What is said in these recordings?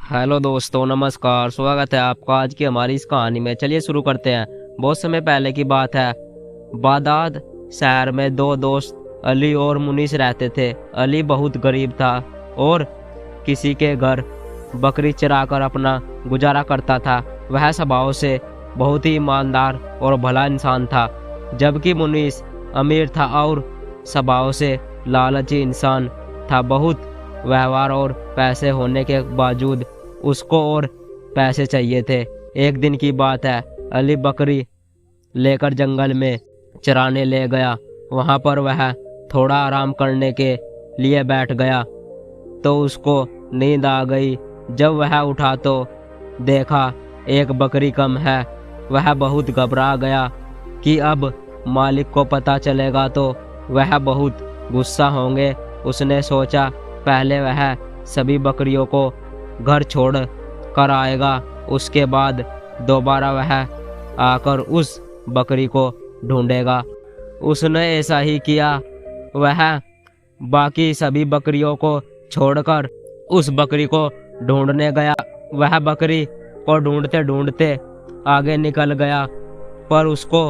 Hello दोस्तों, नमस्कार। स्वागत है आपका आज की हमारी इस कहानी में। चलिए शुरू करते हैं। बहुत समय पहले की बात है। बागदाद शहर में दो दोस्त अली और मुनीस रहते थे। अली बहुत गरीब था और किसी के घर बकरी चराकर अपना गुजारा करता था। वह स्वभाव से बहुत ही ईमानदार और भला इंसान था, जबकि मुनीस अमीर था और स्वभाव से लालची इंसान था। बहुत व्यवहार और पैसे होने के बावजूद उसको और पैसे चाहिए थे। एक दिन की बात है, अली बकरी लेकर जंगल में चराने ले गया। वहां पर वह थोड़ा आराम करने के लिए बैठ गया तो उसको नींद आ गई। जब वह उठा तो देखा एक बकरी कम है। वह बहुत घबरा गया कि अब मालिक को पता चलेगा तो वह बहुत गुस्सा होंगे। उसने सोचा पहले वह सभी बकरियों को घर छोड़ कर आएगा, उसके बाद दोबारा वह आकर उस बकरी को ढूंढेगा। उसने ऐसा ही किया। वह बाकी सभी बकरियों को छोड़कर उस बकरी को ढूंढने गया। वह बकरी को ढूंढते ढूंढते आगे निकल गया, पर उसको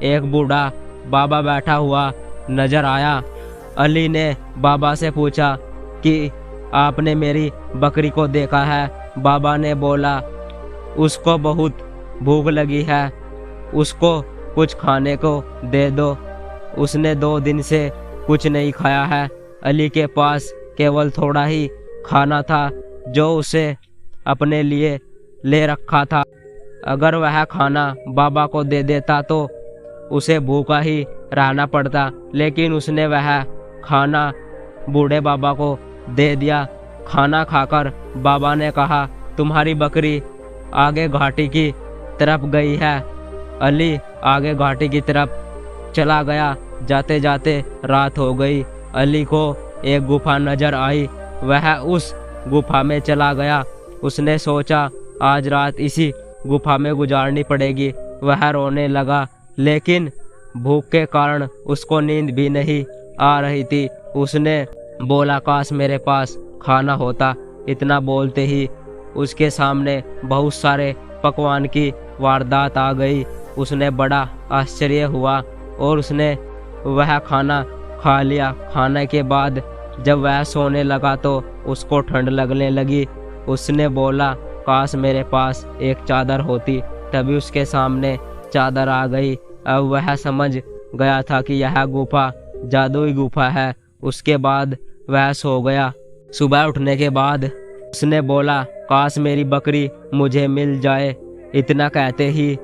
एक बूढ़ा बाबा बैठा हुआ नजर आया। अली ने बाबा से पूछा कि आपने मेरी बकरी को देखा है? बाबा ने बोला, उसको बहुत भूख लगी है, उसको कुछ खाने को दे दो। उसने 2 दिन से कुछ नहीं खाया है। अली के पास केवल थोड़ा ही खाना था जो उसे अपने लिए ले रखा था। अगर वह खाना बाबा को दे देता तो उसे भूखा ही रहना पड़ता, लेकिन उसने वह खाना बूढ़े बाबा को दे दिया। खाना खाकर बाबा ने कहा, तुम्हारी बकरी आगे घाटी की तरफ गई है। अली आगे घाटी की तरफ चला गया। जाते जाते रात हो गई। अली को एक गुफा नजर आई। वह उस गुफा में चला गया। उसने सोचा आज रात इसी गुफा में गुजारनी पड़ेगी। वह रोने लगा, लेकिन भूख के कारण उसको नींद भी नहीं आ रही थी। उसने बोला, काश मेरे पास खाना होता। इतना बोलते ही उसके सामने बहुत सारे पकवान की वारदात आ गई। उसने बड़ा आश्चर्य हुआ और उसने वह खाना खा लिया। खाने के बाद जब वह सोने लगा तो उसको ठंड लगने लगी। उसने बोला, काश मेरे पास एक चादर होती। तभी उसके सामने चादर आ गई। अब वह समझ गया था कि यह गुफा जादुई गुफा है। उसके बाद वह सो गया। सुबह उठने के बाद उसने बोला, काश मेरी बकरी मुझे मिल जाए। इतना कहते ही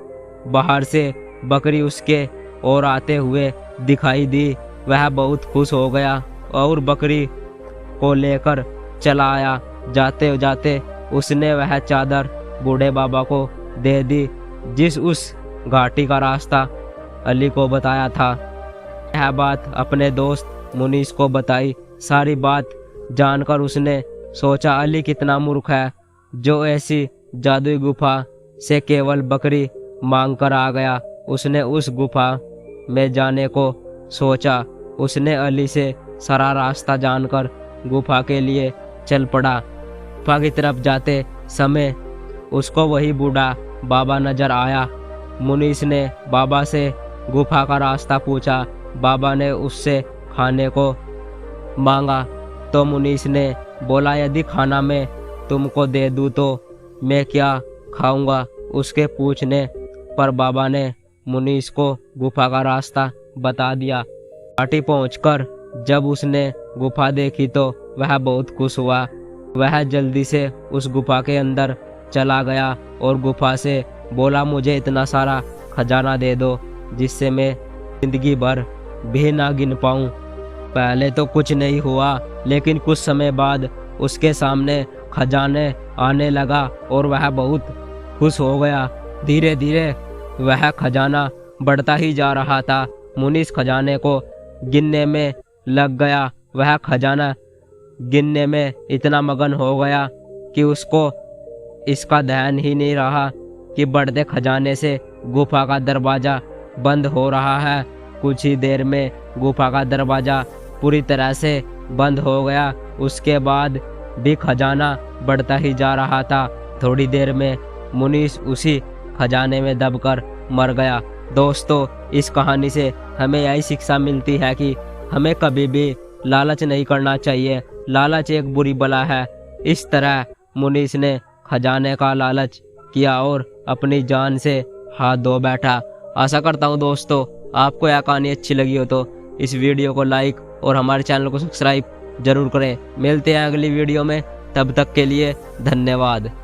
बाहर से बकरी उसके और आते हुए दिखाई दी। वह बहुत खुश हो गया और बकरी को लेकर चला आया। जाते जाते उसने वह चादर बूढ़े बाबा को दे दी, जिस उस घाटी का रास्ता अली को बताया था। यह बात अपने दोस्त मुनीस को बताई। सारी बात जानकर उसने सोचा, अली कितना मूर्ख है जो ऐसी जादुई गुफा से केवल बकरी मांग कर आ गया। उसने उस गुफा में जाने को सोचा। उसने अली से सारा रास्ता जानकर गुफा के लिए चल पड़ा। गुफा की तरफ जाते समय उसको वही बूढ़ा बाबा नजर आया। मुनीस ने बाबा से गुफा का रास्ता पूछा। बाबा ने उससे खाने को मांगा तो मुनीस ने बोला, यदि खाना मैं तुमको दे दूं तो मैं क्या खाऊंगा? उसके पूछने पर बाबा ने मुनीस को गुफा का रास्ता बता दिया। घाटी पहुंचकर जब उसने गुफा देखी तो वह बहुत खुश हुआ। वह जल्दी से उस गुफा के अंदर चला गया और गुफा से बोला, मुझे इतना सारा खजाना दे दो जिससे मैं जिंदगी भर भी ना गिन पाऊं। पहले तो कुछ नहीं हुआ, लेकिन कुछ समय बाद उसके सामने खजाने आने लगा और वह बहुत खुश हो गया। धीरे धीरे वह खजाना बढ़ता ही जा रहा था। मुनीस खजाने को गिनने में लग गया। वह खजाना गिनने में इतना मगन हो गया कि उसको इसका ध्यान ही नहीं रहा कि बढ़ते खजाने से गुफा का दरवाजा बंद हो रहा है। कुछ ही देर में गुफा का दरवाजा पूरी तरह से बंद हो गया। उसके बाद भी खजाना बढ़ता ही जा रहा था। थोड़ी देर में मुनीस उसी खजाने में दबकर मर गया। दोस्तों, इस कहानी से हमें यही शिक्षा मिलती है कि हमें कभी भी लालच नहीं करना चाहिए। लालच एक बुरी बला है। इस तरह मुनीस ने खजाने का लालच किया और अपनी जान से हाथ धो बैठा। आशा करता हूँ दोस्तों, आपको यह कहानी अच्छी लगी हो तो इस वीडियो को लाइक और हमारे चैनल को सब्सक्राइब जरूर करें। मिलते हैं अगली वीडियो में, तब तक के लिए धन्यवाद।